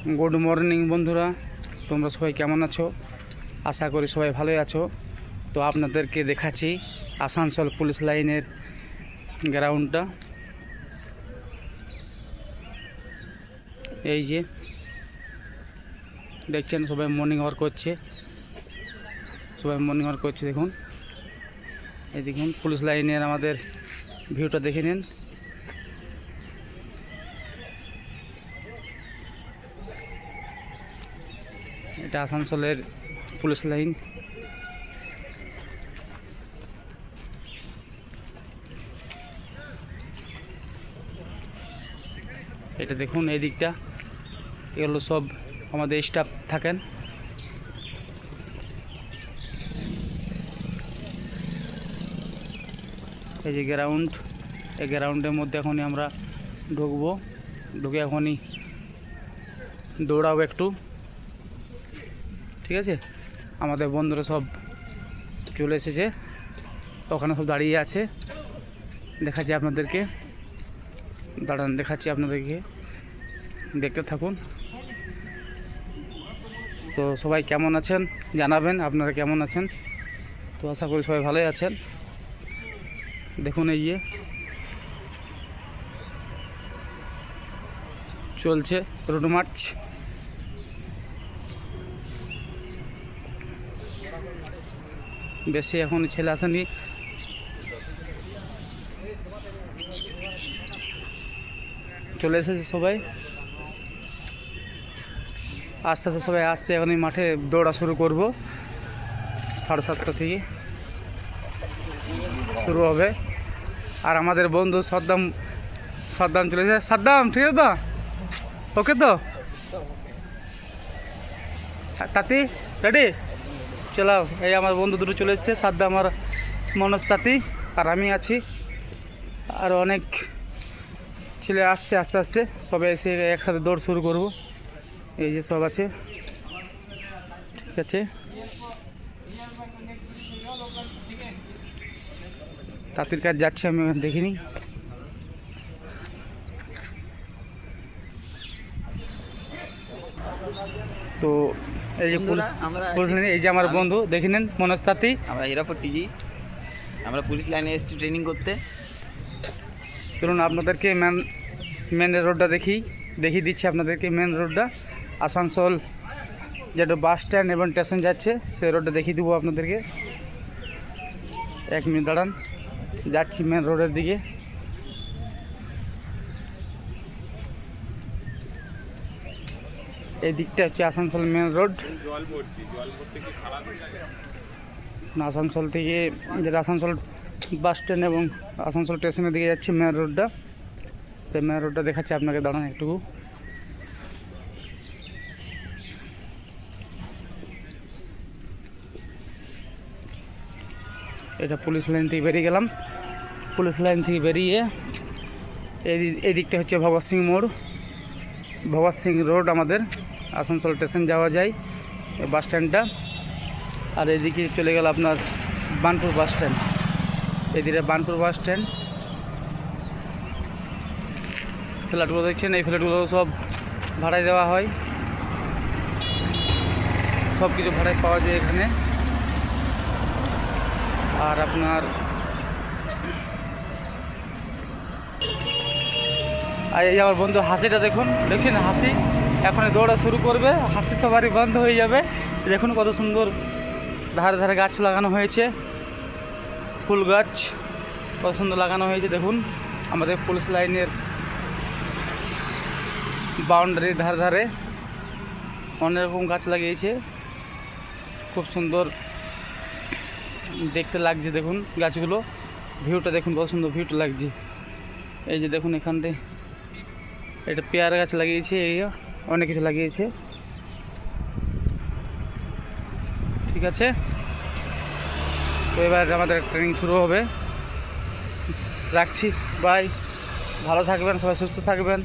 Good morning বন্ধুরা, তোমরা সবাই কেমন আছো? আশা করি সবাই ভালোই আছো। তো আপনাদেরকে দেখাচ্ছি আসানসোল পুলিশ লাইনের গ্রাউন্ডটা। এই যে দেখছেন সবাই মর্নিং ওয়াক করছে, দেখুন। এই দেখুন পুলিশ লাইনের আমাদের ভিউটা দেখে নিন। এটা আসানসোলের পুলিশ লাইন। এটা দেখুন এই দিকটা, এগুলো সব আমাদের স্টাফ থাকেন। এই যে গ্রাউন্ড, এই গ্রাউন্ডের মধ্যে এখনই আমরা ঢুকবো, ঢুকে এখনই দৌড়াবো একটু, ঠিক আছে? আমাদের বন্ধুরা সব চলে এসেছে, ওখানে সব দাঁড়িয়ে আছে। দেখাচ্ছি আপনাদেরকে, দাঁড়ান দেখাচ্ছি আপনাদেরকে, দেখতে থাকুন। তো সবাই কেমন আছেন জানাবেন, আপনারা কেমন আছেন? তো আশা করি সবাই ভালোই আছেন। দেখুন এই যে চলছে রোড মার্চ। বেশি এখন ছেলে আসেনি, চলে এসেছে সবাই, আস্তে আস্তে সবাই আসছে। এখন এই মাঠে দৌড়া শুরু করব, 7:30 থেকে শুরু হবে। আর আমাদের বন্ধু সাদ্দাম চলে এসেছে। সাদ্দাম ঠিক আছে তো? ওকে তো তাঁতি রেডি? চলাও। এই আমার বন্ধু দুটো চলে এসছে, সাদ্দাম আর মনোজ, তাঁতি আর আমি আছি। আর অনেক ছেলে আসছে আস্তে আস্তে, সবাই এসে একসাথে দৌড় শুরু করব। এই যে সব আছে, ঠিক আছে? তাঁতির কাজ যাচ্ছে, আমি দেখিনি। তো এই যে পুলিশ, এই যে আমার বন্ধু দেখে নেন, মনোজ, তাঁতি। আমরা হিরাপট্টিজি, আমরা পুলিশ লাইনে এসেছি ট্রেনিং করতে। চলুন আপনাদেরকে মেন রোডটা দেখিয়ে দিচ্ছি আপনাদেরকে। মেন রোডটা আসানসোল যেটা বাস স্ট্যান্ড এবং স্টেশন যাচ্ছে, সেই রোডটা দেখিয়ে দেবো আপনাদেরকে। 1 মিনিট দাঁড়ান, যাচ্ছি মেন রোডের দিকে। এই দিকটা হচ্ছে আসানসোল মেন রোড। আসানসোল থেকে যেটা আসানসোল বাস স্ট্যান্ড এবং আসানসোল স্টেশনের দিকে যাচ্ছে মেন রোডটা, সেই মেন রোডটা দেখাচ্ছে আপনাকে। দাঁড়ান একটু, এটা পুলিশ লাইন থেকে বেরিয়ে গেলাম। পুলিশ লাইন থেকে বেরিয়ে এই দিকটা হচ্ছে ভগৎ সিং মোড়, ভগৎ সিং রোড। আমাদের আসানসোল স্টেশন যাওয়া যায় এই বাস স্ট্যান্ডটা। আর এদিকে চলে গেল আপনার বার্নপুর বাস স্ট্যান্ড। এদিকে বার্নপুর বাস স্ট্যান্ড। ফ্ল্যাটগুলো দেখছেন, এই ফ্ল্যাটগুলো সব ভাড়ায় দেওয়া হয়, সব কিছু ভাড়ায় পাওয়া যায় এখানে। আর আপনার এই আমার বন্ধু হাসিটা দেখুন, দেখছেন হাসি এখন দৌড়া শুরু করবে, হাসি সবারই বন্ধ হয়ে যাবে। দেখুন কত সুন্দর ধারে ধারে গাছ লাগানো হয়েছে, ফুল গাছ কত সুন্দর লাগানো হয়েছে। দেখুন আমাদের পুলিশ লাইনের বাউন্ডারির ধারে ধারে অনেক রকম গাছ লাগিয়েছে, খুব সুন্দর দেখতে লাগছে। দেখুন গাছগুলো, ভিউটা দেখুন কত সুন্দর ভিউটা লাগছে। এই যে দেখুন এখান থেকে এটা পেয়ারা গাছ লাগিয়েছে, এই অনেক কিছু লাগিয়েছে, ঠিক আছে? তো এবার আমাদের ট্রেনিং শুরু হবে। রাখছি, বাই। ভালো থাকবেন সবাই, সুস্থ থাকবেন।